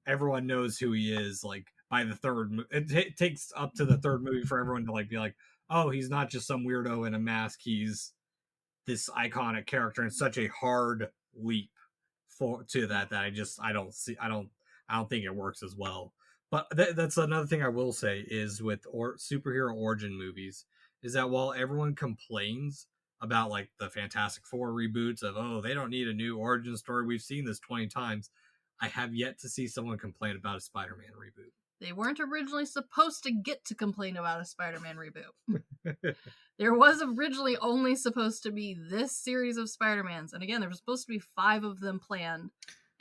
Everyone knows who he is. Like by the third, it takes up to the third movie for everyone to like be like, oh, he's not just some weirdo in a mask. He's this iconic character, and such a hard leap for to that I don't think it works as well. But that's another thing I will say is with superhero origin movies is that while everyone complains about like the Fantastic Four reboots of oh they don't need a new origin story, we've seen this 20 times, I have yet to see someone complain about a Spider-Man reboot. They weren't originally supposed to get to complain about a Spider-Man reboot. There was originally only supposed to be this series of Spider-Mans. And again, there was supposed to be 5 of them planned.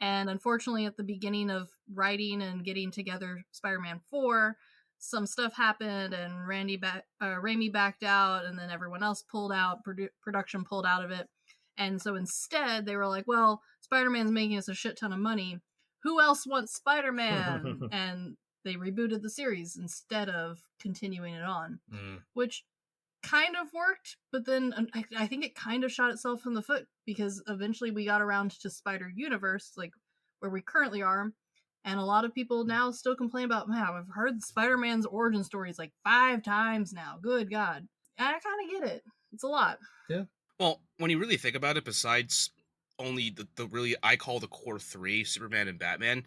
And unfortunately, at the beginning of writing and getting together Spider-Man 4, some stuff happened and Raimi backed out, and then everyone else pulled out, production pulled out of it. And so instead, they were like, well, Spider-Man's making us a shit ton of money. Who else wants Spider-Man? And they rebooted the series instead of continuing it on, which kind of worked, but then I think it kind of shot itself in the foot because eventually we got around to Spider-Universe, like where we currently are, and a lot of people now still complain about, man, I've heard Spider-Man's origin stories like 5 times now. Good God. And I kind of get it. It's a lot. Yeah. Well, when you really think about it, besides only the really I call the core 3, Superman and Batman,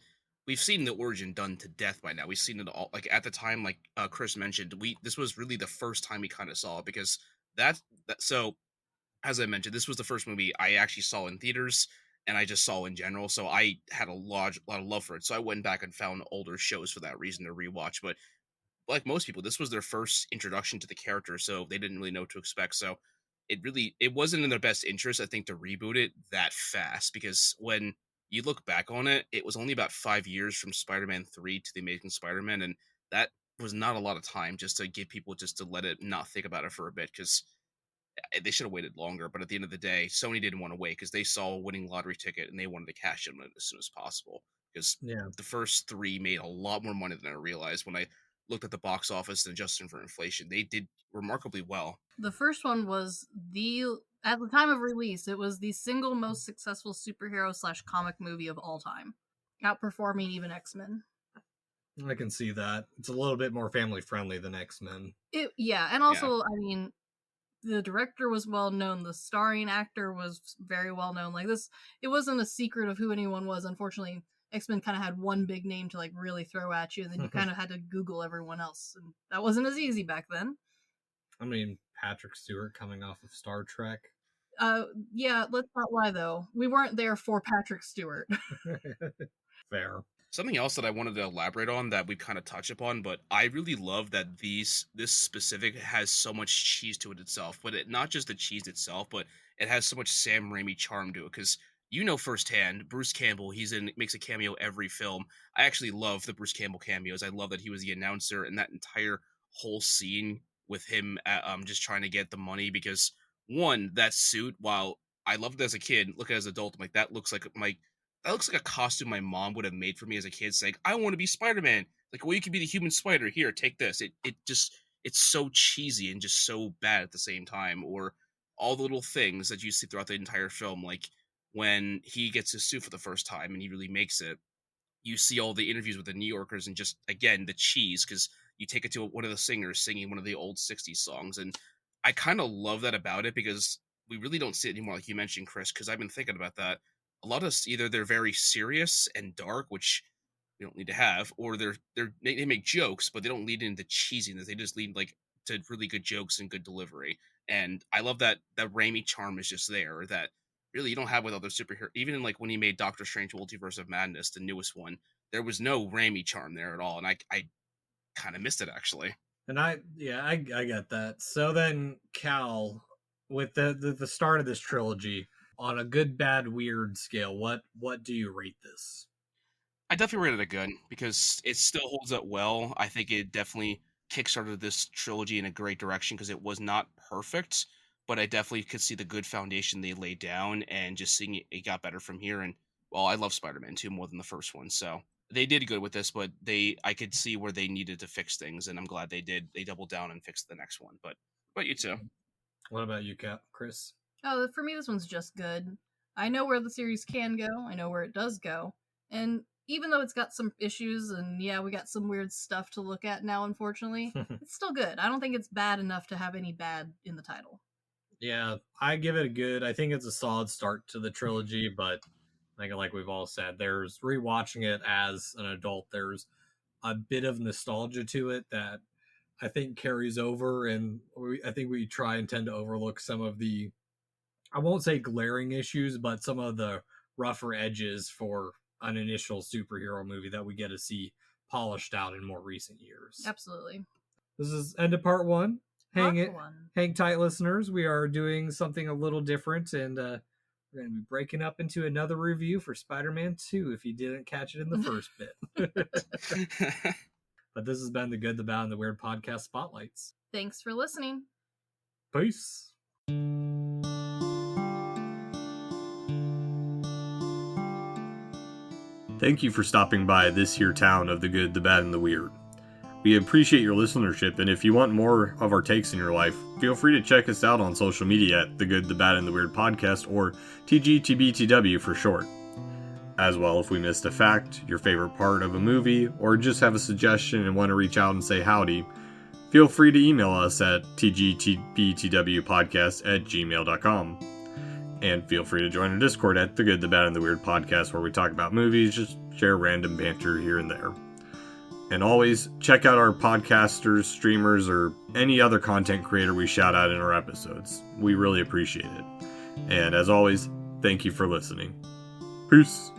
we've seen the origin done to death by now. We've seen it all. Like at the time, like Chris mentioned, this was really the first time we kind of saw it because so as I mentioned, this was the first movie I actually saw in theaters and I just saw in general. So I had a lot of love for it. So I went back and found older shows for that reason to rewatch. But like most people, this was their first introduction to the character, so they didn't really know what to expect. So it wasn't in their best interest, I think, to reboot it that fast because when you look back on it, it was only about 5 years from Spider-Man 3 to the Amazing Spider-Man, and that was not a lot of time just to give people just to let it not think about it for a bit because they should have waited longer. But at the end of the day, Sony didn't want to wait because they saw a winning lottery ticket and they wanted to cash in on it as soon as possible because the first 3 made a lot more money than I realized when I looked at the box office and adjusted for inflation. They did remarkably well. The first one was at the time of release, it was the single most successful superhero / comic movie of all time, outperforming even X-Men. I can see that. It's a little bit more family friendly than X-Men. And also, I mean, the director was well known. The starring actor was very well known. Like this, it wasn't a secret of who anyone was. Unfortunately, X-Men kind of had one big name to like really throw at you, and then you kind of had to Google everyone else, and that wasn't as easy back then. I mean, Patrick Stewart coming off of Star Trek. Yeah, let's not lie though. We weren't there for Patrick Stewart. Fair. Something else that I wanted to elaborate on that we kind of touch upon, but I really love that this specific has so much cheese to it itself, but not just the cheese itself, but it has so much Sam Raimi charm to it because firsthand, Bruce Campbell, makes a cameo every film. I actually love the Bruce Campbell cameos. I love that he was the announcer and that entire whole scene with him just trying to get the money because one, that suit, while I loved it as a kid, look at it as an adult, I'm like, that looks like a costume my mom would have made for me as a kid, saying, I want to be Spider-Man. Like, well, you can be the human spider. Here, take this. It's so cheesy and just so bad at the same time. Or all the little things that you see throughout the entire film, like when he gets his suit for the first time and he really makes it, you see all the interviews with the New Yorkers and just, again, the cheese, because you take it to one of the singers singing one of the old 60s songs. And I kind of love that about it because we really don't see it anymore, like you mentioned, Chris, because I've been thinking about that. a lot of either they're very serious and dark, which we don't need to have, or they make jokes, but they don't lead into cheesiness. They just lead like to really good jokes and good delivery. And I love that Raimi charm is just there that really you don't have with other superhero. Even in like when he made Doctor Strange Multiverse of Madness, the newest one, there was no Raimi charm there at all, and I kind of missed it actually. And I get that. So then, Cal, with the start of this trilogy, on a good, bad, weird scale, what do you rate this? I definitely rated it good because it still holds up well. I think it definitely kickstarted this trilogy in a great direction because it was not perfect, but I definitely could see the good foundation they laid down, and just seeing it got better from here. And well, I love Spider-Man 2 more than the first one, so they did good with this, but I could see where they needed to fix things, and I'm glad they did. They doubled down and fixed the next one. But you too. What about you, Chris? Oh, for me, this one's just good. I know where the series can go. I know where it does go. And even though it's got some issues, and yeah, we got some weird stuff to look at now, unfortunately, it's still good. I don't think it's bad enough to have any bad in the title. Yeah, I give it a good. I think it's a solid start to the trilogy, but like we've all said, there's rewatching it as an adult, there's a bit of nostalgia to it that I think carries over, and I think we try and tend to overlook some of the, I won't say glaring issues, but some of the rougher edges for an initial superhero movie that we get to see polished out in more recent years. Absolutely. This is end of part one. Hang tight, listeners. We are doing something a little different, and we're going to be breaking up into another review for Spider-Man 2 if you didn't catch it in the first bit. But this has been the Good, the Bad, and the Weird podcast spotlights. Thanks for listening. Peace. Thank you for stopping by this here town of the good, the bad, and the weird. We appreciate your listenership, and if you want more of our takes in your life, feel free to check us out on social media at the Good, the Bad, and the Weird podcast, or TGTBTW for short. As well, if we missed a fact, your favorite part of a movie, or just have a suggestion and want to reach out and say howdy, feel free to email us at tgtbtwpodcast@gmail.com. And feel free to join our Discord at the Good, the Bad, and the Weird podcast, where we talk about movies, just share random banter here and there. And always check out our podcasters, streamers, or any other content creator we shout out in our episodes. We really appreciate it. And as always, thank you for listening. Peace.